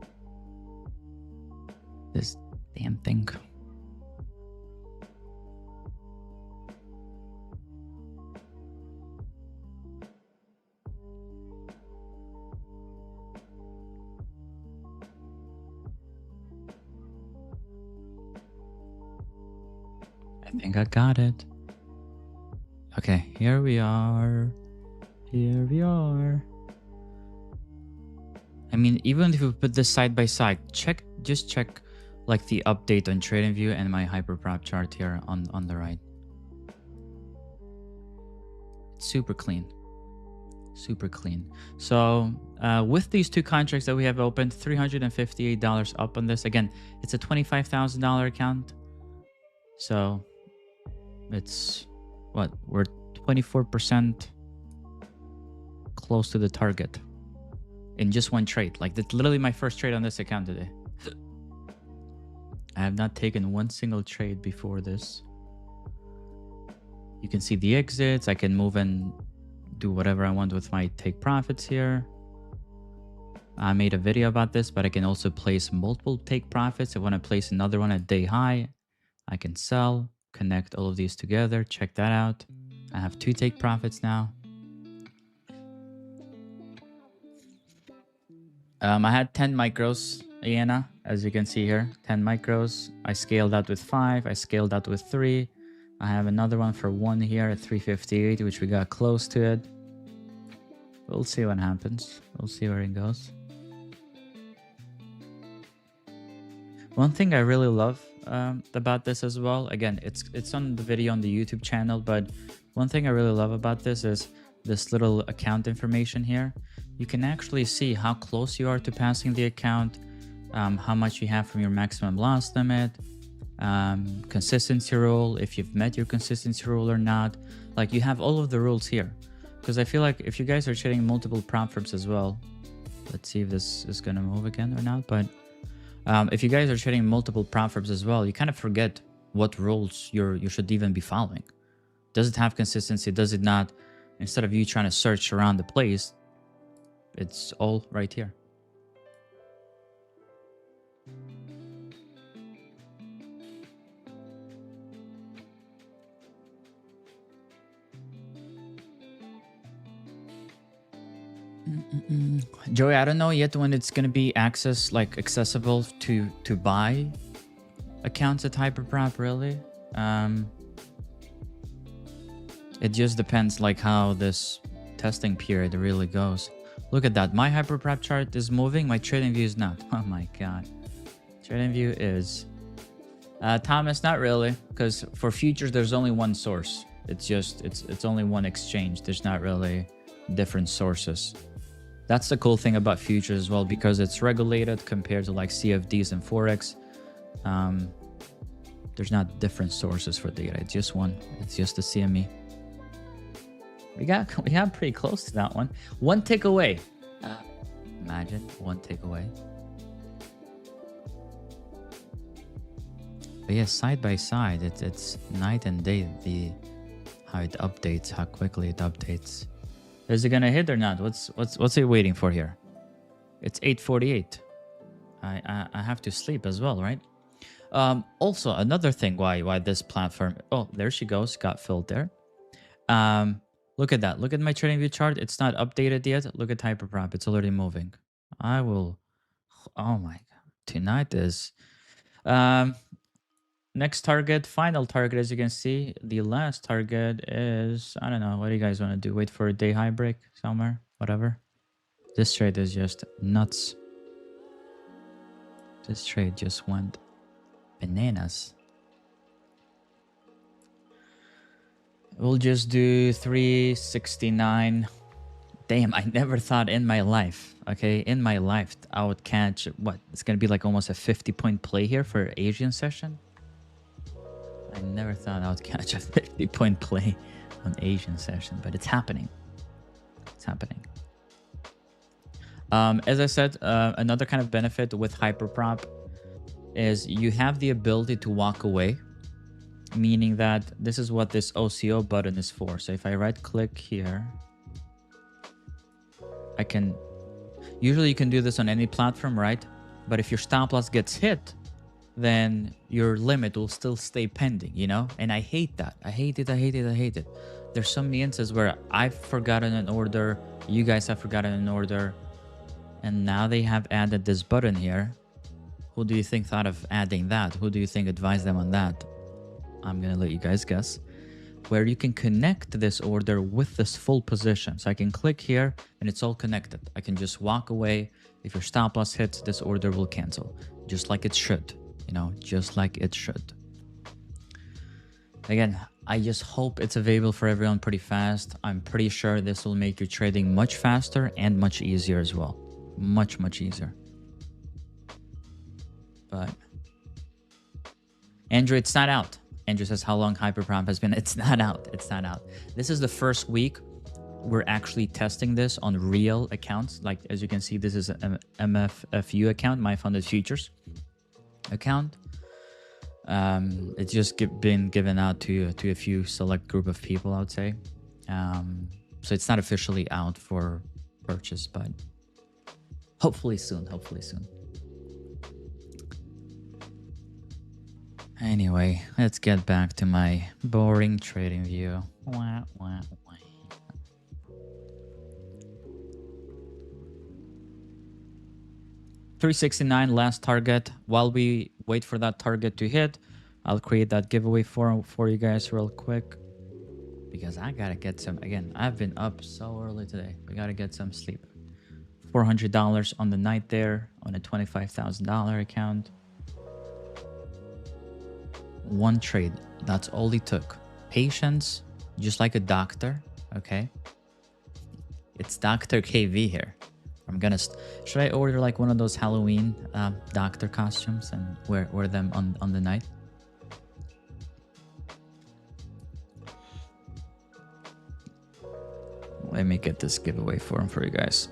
this damn thing. I think I got it. Okay, here we are. Here we are. I mean, even if we put this side by side, just check like the update on TradingView and my hyperprop chart here on the right. It's super clean. Super clean. So with these two contracts that we have opened, $358 up on this. Again, it's a $25,000 account. So it's what? We're 24% close to the target in just one trade. Like that's literally my first trade on this account today. I have not taken one single trade before this. You can see the exits. I can move and do whatever I want with my take profits here. I made a video about this, but I can also place multiple take profits. If I want to place another one at day high, I can sell, connect all of these together. Check that out. I have 2 take profits now. I had 10 micros, Iena, as you can see here, 10 micros. I scaled out with 5. I scaled out with 3. I have another one for 1 here at 358, which we got close to it. We'll see what happens. We'll see where it goes. One thing I really love about this as well, again, it's on the video on the YouTube channel, but one thing I really love about this is this little account information here. You can actually see how close you are to passing the account, how much you have from your maximum loss limit, consistency rule, if you've met your consistency rule or not. Like you have all of the rules here. Because I feel like if you guys are trading multiple prop firms as well, let's see if this is going to move again or not. But if you guys are trading multiple prop firms as well, you kind of forget what rules you should even be following. Does it have consistency? Does it not? Instead of you trying to search around the place, it's all right here. Joey, I don't know yet when it's gonna be accessible to buy accounts at Hyperprop, really. It just depends like how this testing period really goes. Look at that. My Hyperprop chart is moving. My TradingView is not. Oh my god. TradingView is Thomas, not really, because for futures there's only one source. It's only one exchange. There's not really different sources. That's the cool thing about futures as well, because it's regulated compared to like CFDs and Forex. There's not different sources for data. It's just one. It's just the CME. We got pretty close to that one. One tick away. Imagine one tick away. But yeah, side by side, it's night and day. How it updates, how quickly it updates. Is it gonna hit or not? What's it waiting for here? It's 8:48. I have to sleep as well, right? Also, another thing why this platform. Oh, there she goes. Got filled there. Look at that. Look at my TradingView chart. It's not updated yet. Look at Hyperprop. It's already moving. I will. Oh my god. Tonight is. Next target, final target, as you can see. The last target is, I don't know, what do you guys want to do? Wait for a day high break somewhere, whatever. This trade is just nuts. This trade just went bananas. We'll just do 369. Damn, I never thought in my life, okay, in my life, I would catch, what? It's going to be like almost a 50-point play here for Asian session. I never thought I would catch a 50-point play on Asian session, but it's happening. It's happening. As I said, another kind of benefit with Hyperprop is you have the ability to walk away, meaning that this is what this OCO button is for. So if I right click here, I can, usually you can do this on any platform, right? But if your stop loss gets hit, then your limit will still stay pending, you know? And I hate that. I hate it. There's so many instances where I've forgotten an order, you guys have forgotten an order, and now they have added this button here. Who do you think thought of adding that? Who do you think advised them on that? I'm gonna let you guys guess. where you can connect this order with this full position. So I can click here and it's all connected. I can just walk away. If your stop loss hits, this order will cancel, just like it should, you know, just like it should. Again, I just hope it's available for everyone pretty fast. I'm pretty sure this will make your trading much faster and much easier as well. Much, much easier. But Andrew, it's not out. Andrew says, how long Hyperprop has been? It's not out. It's not out. This is the first week we're actually testing this on real accounts. Like, as you can see, this is an MFFU account, My Funded Futures account. It's just been given out to a few select group of people, I would say. So it's not officially out for purchase, but hopefully soon. Hopefully soon. Anyway, let's get back to my boring trading view. Wah, wah, wah. $369 last target. While we wait for that target to hit, I'll create that giveaway for you guys real quick, because I gotta get some. Again, I've been up so early today. We gotta get some sleep. $400 on the night there on a $25,000 account. One trade. That's all it took. Patience, just like a doctor. Okay. It's Dr. KV here. I'm gonna. Should I order like one of those Halloween doctor costumes and wear them on the night? Let me get this giveaway form for you guys.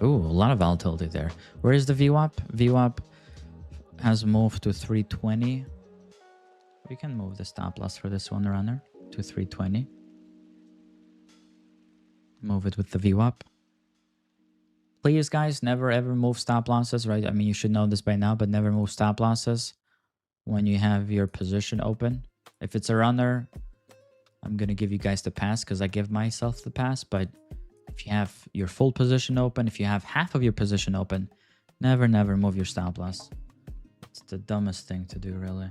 Ooh, a lot of volatility there. Where is the VWAP? VWAP has moved to 320. We can move the stop loss for this one runner to 320. Move it with the VWAP. Please, guys, never ever move stop losses, right? I mean, you should know this by now, but never move stop losses when you have your position open. If it's a runner, I'm going to give you guys the pass because I give myself the pass, but if you have your full position open, if you have half of your position open, never move your stop loss. It's the dumbest thing to do, really.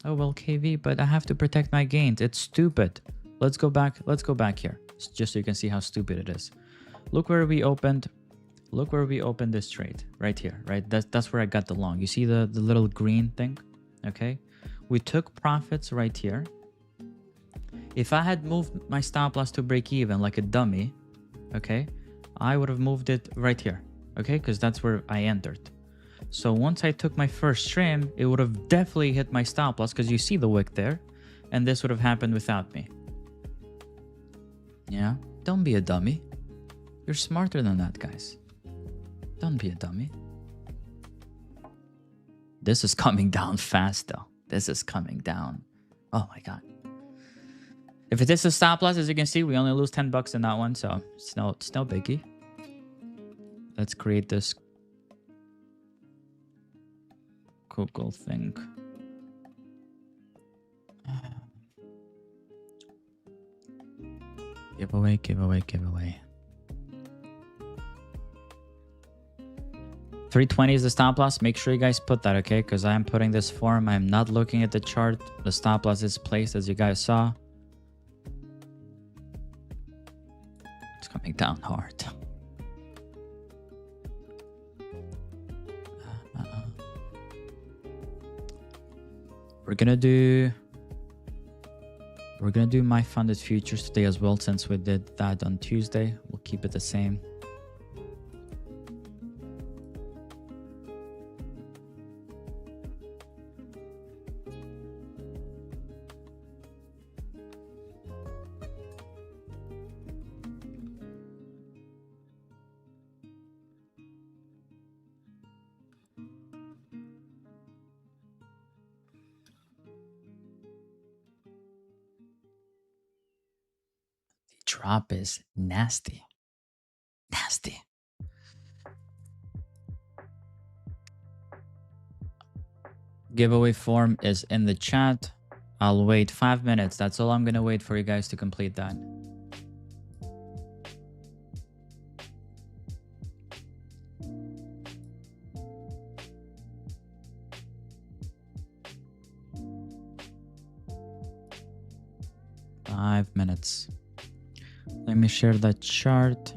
Oh, well, KV, but I have to protect my gains. It's stupid. Let's go back. Let's go back here, just so you can see how stupid it is. Look where we opened. Look where we opened this trade right here, right? That's where I got the long. You see the little green thing? Okay. We took profits right here. If I had moved my stop loss to break even like a dummy, okay, I would have moved it right here, okay, because that's where I entered. So once I took my first trim, it would have definitely hit my stop loss because you see the wick there, and this would have happened without me. Yeah, don't be a dummy. You're smarter than that, guys. Don't be a dummy. This is coming down fast, though. This is coming down. Oh my God. If it is a stop loss, as you can see, we only lose 10 bucks in that one, so it's no biggie. Let's create this Google thing. Giveaway, giveaway, giveaway. 320 is the stop loss. Make sure you guys put that, okay? Because I am putting this form. I am not looking at the chart. The stop loss is placed, as you guys saw. It's coming down hard. We're gonna do My Funded Futures today as well, since we did that on Tuesday. We'll keep it the same. Drop is nasty. Nasty. Giveaway form is in the chat. I'll wait 5 minutes. That's all I'm gonna wait for you guys to complete that. minutes. Let me share that chart.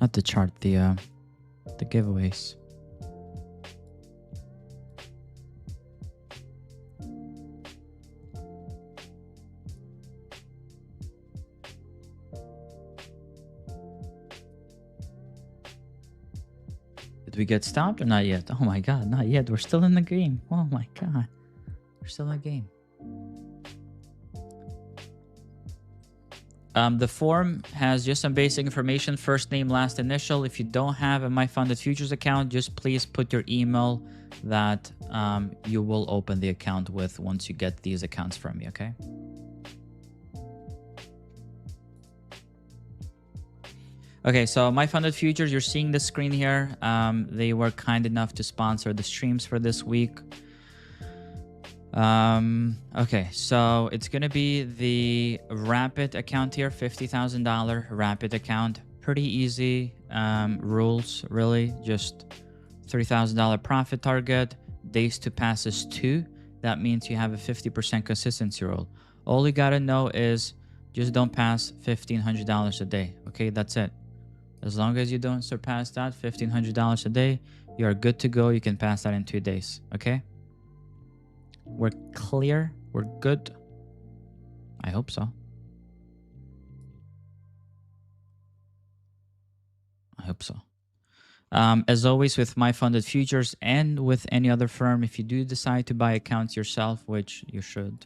Not the chart, the giveaways. Did we get stopped or not yet? Oh my god, not yet. We're still in the game. Oh my god. We're still in the game. The form has just some basic information, first name, last initial. If you don't have a My Funded Futures account, just please put your email that you will open the account with once you get these accounts from me, okay? Okay, so My Funded Futures, you're seeing the screen here. They were kind enough to sponsor the streams for this week. Okay, so it's gonna be the Rapid account here, $50,000 Rapid account. Pretty easy rules, really. Just $3,000 profit target. Days to pass is 2. That means you have a 50% consistency rule. All you gotta know is just don't pass $1,500 a day. Okay, that's it. As long as you don't surpass that $1,500 a day, you are good to go. You can pass that in 2 days. Okay. We're clear. We're good. I hope so. I hope so. As always with My Funded Futures and with any other firm, if you do decide to buy accounts yourself, which you should,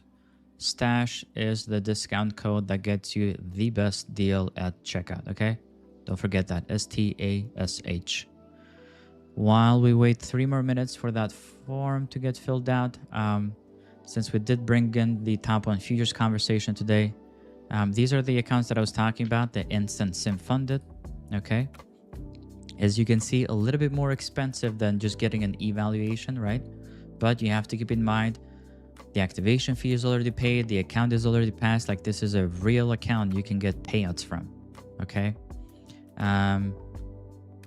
Stash is the discount code that gets you the best deal at checkout. Okay. Don't forget that. STASH. While we wait 3 more minutes for that form to get filled out, since we did bring in the top 1 futures conversation today, these are the accounts that I was talking about, the instant sim funded. Okay. As you can see, a little bit more expensive than just getting an evaluation, right? But you have to keep in mind, the activation fee is already paid. The account is already passed. Like, this is a real account you can get payouts from. Okay.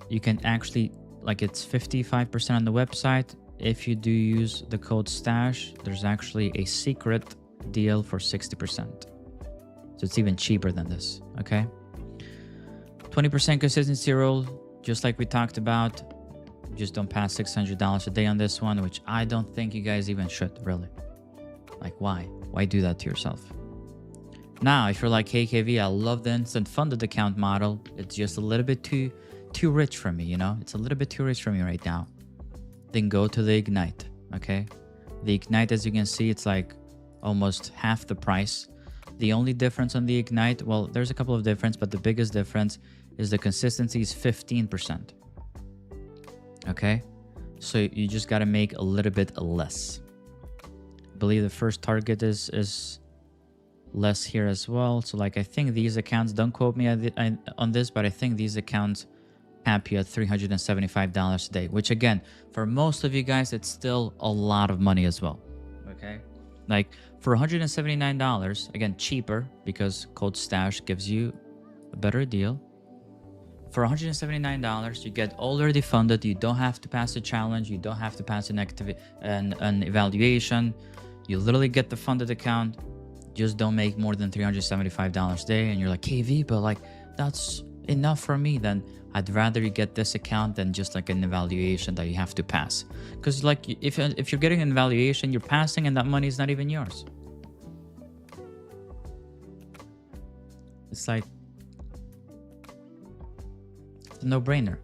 You can actually, like, it's 55% on the website. If you do use the code STASH, there's actually a secret deal for 60%. So it's even cheaper than this, okay? 20% consistency rule, just like we talked about. Just don't pass $600 a day on this one, which I don't think you guys even should, really. Like, why? Why do that to yourself? Now, if you're like, hey, KV, I love the instant funded account model. It's just a little bit too rich for me, you know? It's a little bit too rich for me right now. Then go to the Ignite, okay? The Ignite, as you can see, it's like almost half the price. The only difference on the Ignite, well, there's a couple of differences, but the biggest difference is the consistency is 15%. Okay? So you just got to make a little bit less. I believe the first target is less here as well. So like, I think these accounts, don't quote me on this, but I think these accounts cap you at $375 a day, which again, for most of you guys, it's still a lot of money as well. Okay. Like for $179, again, cheaper because code STASH gives you a better deal. For $179, you get already funded. You don't have to pass a challenge. You don't have to pass an evaluation. You literally get the funded account. Just don't make more than $375 a day. And you're like, KV, but like, that's enough for me. Then I'd rather you get this account than just like an evaluation that you have to pass. Because like, if you're getting an evaluation, you're passing and that money is not even yours. It's like, it's a no-brainer.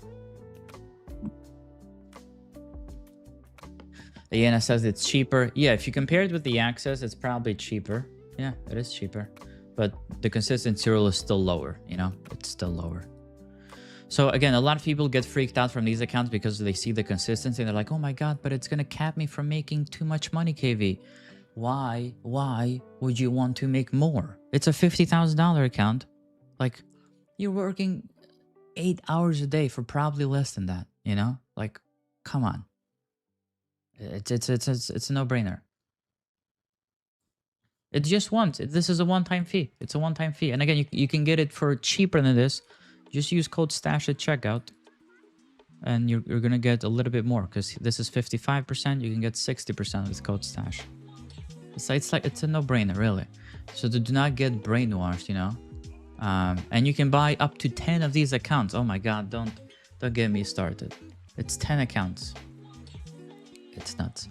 Iana says it's cheaper. Yeah, if you compare it with the Access, it's probably cheaper. Yeah, it is cheaper. But the consistency rule is still lower, you know? It's still lower. So again, a lot of people get freaked out from these accounts because they see the consistency and they're like, oh my God, but it's going to cap me from making too much money, KV. Why would you want to make more? It's a $50,000 account. Like, you're working 8 hours a day for probably less than that, you know? Like, come on. It's a no-brainer. It's just once. This is a one-time fee. It's a one-time fee. And again, you can get it for cheaper than this. Just use code STASH at checkout. And you're going to get a little bit more. Because this is 55%. You can get 60% with code STASH. It's a no-brainer, really. So do not get brainwashed, you know. And you can buy up to 10 of these accounts. Oh my god, don't get me started. It's 10 accounts. It's nuts.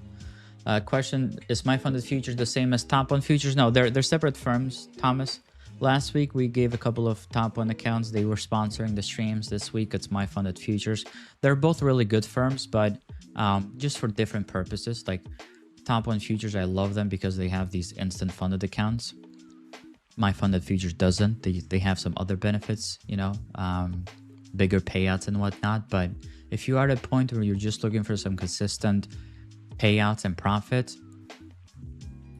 Question: is My Funded Futures the same as Top One Futures? No, they're separate firms, Thomas. Last week we gave a couple of Top One accounts. They were sponsoring the streams. This week it's My Funded Futures. They're both really good firms, but just for different purposes. Like Top One Futures, I love them because they have these instant funded accounts. My Funded Futures doesn't. They have some other benefits, you know, bigger payouts and whatnot. But if you are at a point where you're just looking for some consistent payouts and profits,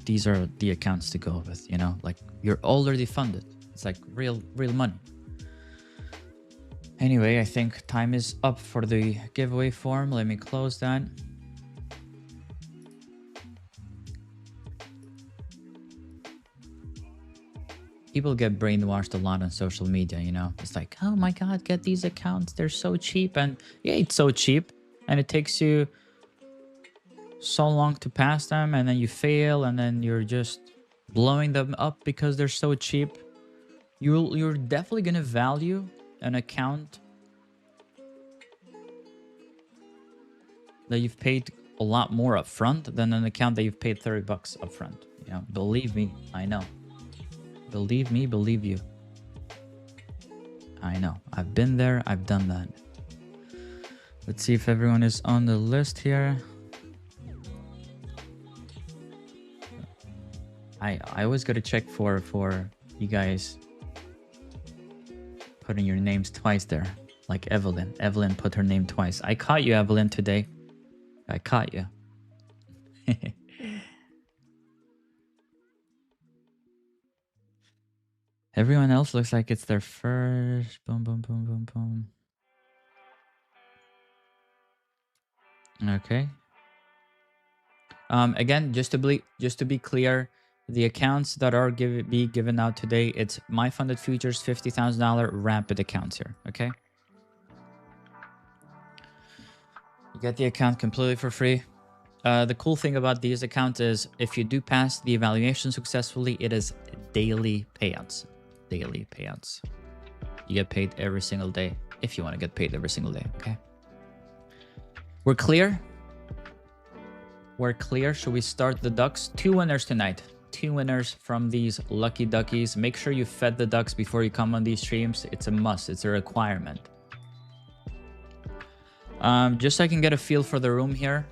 these are the accounts to go with, you know, like you're already funded. It's like real money. Anyway, I think time is up for the giveaway form. Let me close that. People get brainwashed a lot on social media, you know. It's like, oh my god, get these accounts, they're so cheap. And yeah, it's so cheap, and it takes you so long to pass them, and then you fail, and then you're just blowing them up because they're so cheap. You're definitely gonna value an account that you've paid a lot more up front than an account that you've paid 30 bucks up front. You know, believe me, I know. Believe me, believe you. I know. I've been there. I've done that. Let's see if everyone is on the list here. I always got to check for you guys putting your names twice there. Like Evelyn. Evelyn put her name twice. I caught you, Evelyn, today. I caught you. Everyone else looks like it's their first. Boom, boom, boom, boom, boom. Okay. Again, just to be clear, the accounts that are be given out today, it's My Funded Futures $50,000 rapid accounts here. Okay. You get the account completely for free. The cool thing about these accounts is if you do pass the evaluation successfully, it is daily payouts. Daily payouts. You get paid every single day if you want to get paid every single day. Okay. We're clear. We're clear. Should we start the ducks? 2 winners tonight. 2 winners from these lucky duckies. Make sure you fed the ducks before you come on these streams. It's a must. It's a requirement. Just so I can get a feel for the room here.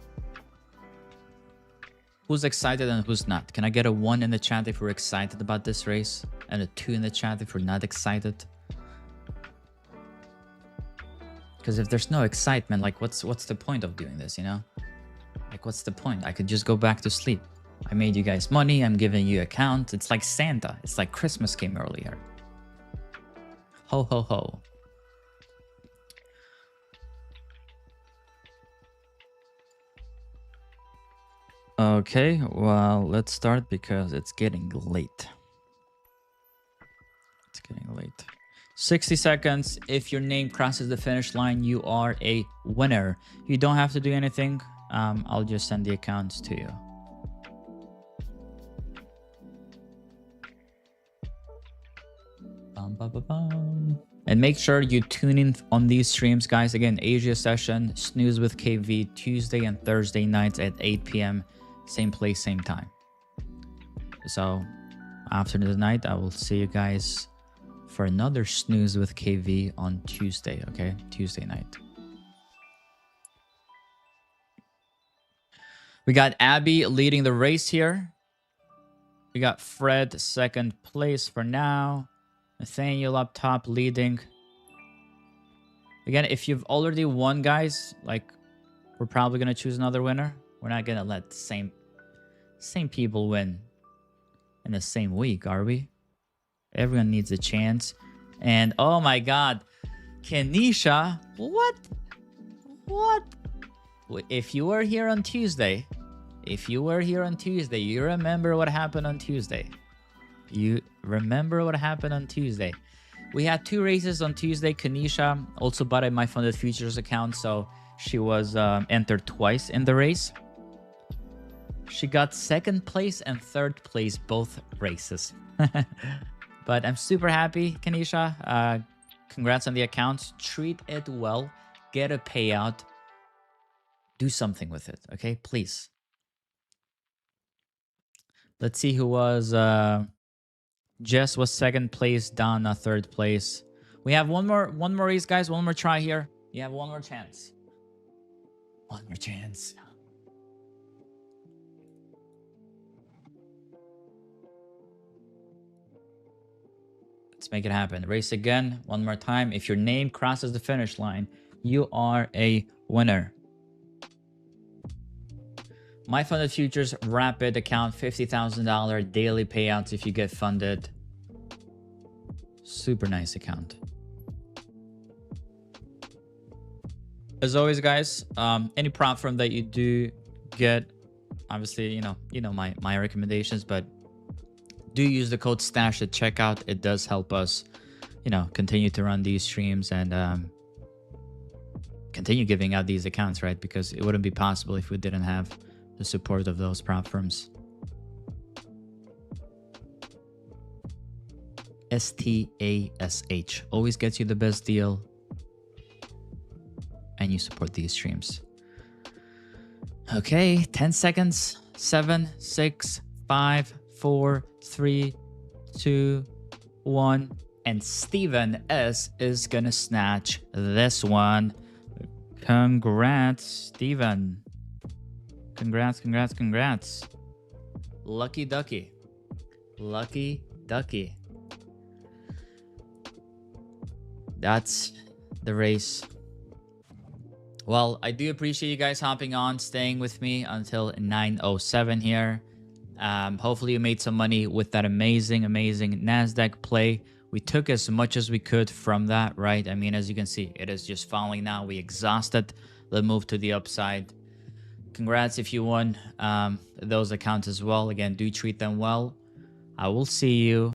Who's excited and who's not? Can I get a 1 in the chat if we're excited about this race? And a 2 in the chat if we're not excited? Because if there's no excitement, like what's the point of doing this, you know? Like what's the point? I could just go back to sleep. I made you guys money. I'm giving you accounts. It's like Santa. It's like Christmas came earlier. Ho, ho, ho. Okay, well, let's start because it's getting late. It's getting late. 60 seconds. If your name crosses the finish line, you are a winner. You don't have to do anything. I'll just send the accounts to you. Bum, bum, bum, bum. And make sure you tune in on these streams, guys. Again, Asia session, Snooze with KV, Tuesday and Thursday nights at 8 p.m. Same place, same time. So after the night, I will see you guys for another Snooze with KV on Tuesday, okay? Tuesday night. We got Abby leading the race here. We got Fred second place for now. Nathaniel up top leading. Again, if you've already won, guys, like we're probably gonna choose another winner. We're not gonna let the same people win in the same week, are we? Everyone needs a chance. And oh my god, Kenisha, what? If you were here on Tuesday, you remember what happened on Tuesday. You remember what happened on Tuesday. We had 2 races on Tuesday. Kenisha also bought a My Funded Futures account, so she was entered twice in the race. She got 2nd place and 3rd place both races. But I'm super happy, Kanisha. Congrats on the account. Treat it well. Get a payout. Do something with it, okay? Please. Let's see who was. Jess was second place. Donna third place. We have one more race, guys. One more try here. You have one more chance. One more chance. Let's make it happen. Race again, one more time. If your name crosses the finish line, you are a winner. My Funded Futures Rapid account, $50,000 daily payouts if you get funded. Super nice account. As always, guys, any prop firm that you do get, obviously, you know my recommendations, but do use the code STASH at checkout. It does help us, continue to run these streams and continue giving out these accounts, right? Because it wouldn't be possible if we didn't have the support of those prop firms. STASH always gets you the best deal, and you support these streams. Okay, 10 seconds. 7, 6, 5, 4, 3, 2, 1. And Steven S is gonna snatch this one. Congrats, Steven. Congrats. Lucky ducky. That's the race. Well, I do appreciate you guys hopping on, staying with me until 9:07 here. Hopefully you made some money with that amazing NASDAQ play. We took as much as we could from that, right? I mean, as you can see, it is just falling now. We exhausted the move to the upside. Congrats if you won those accounts as well. Again, do treat them well. I will see you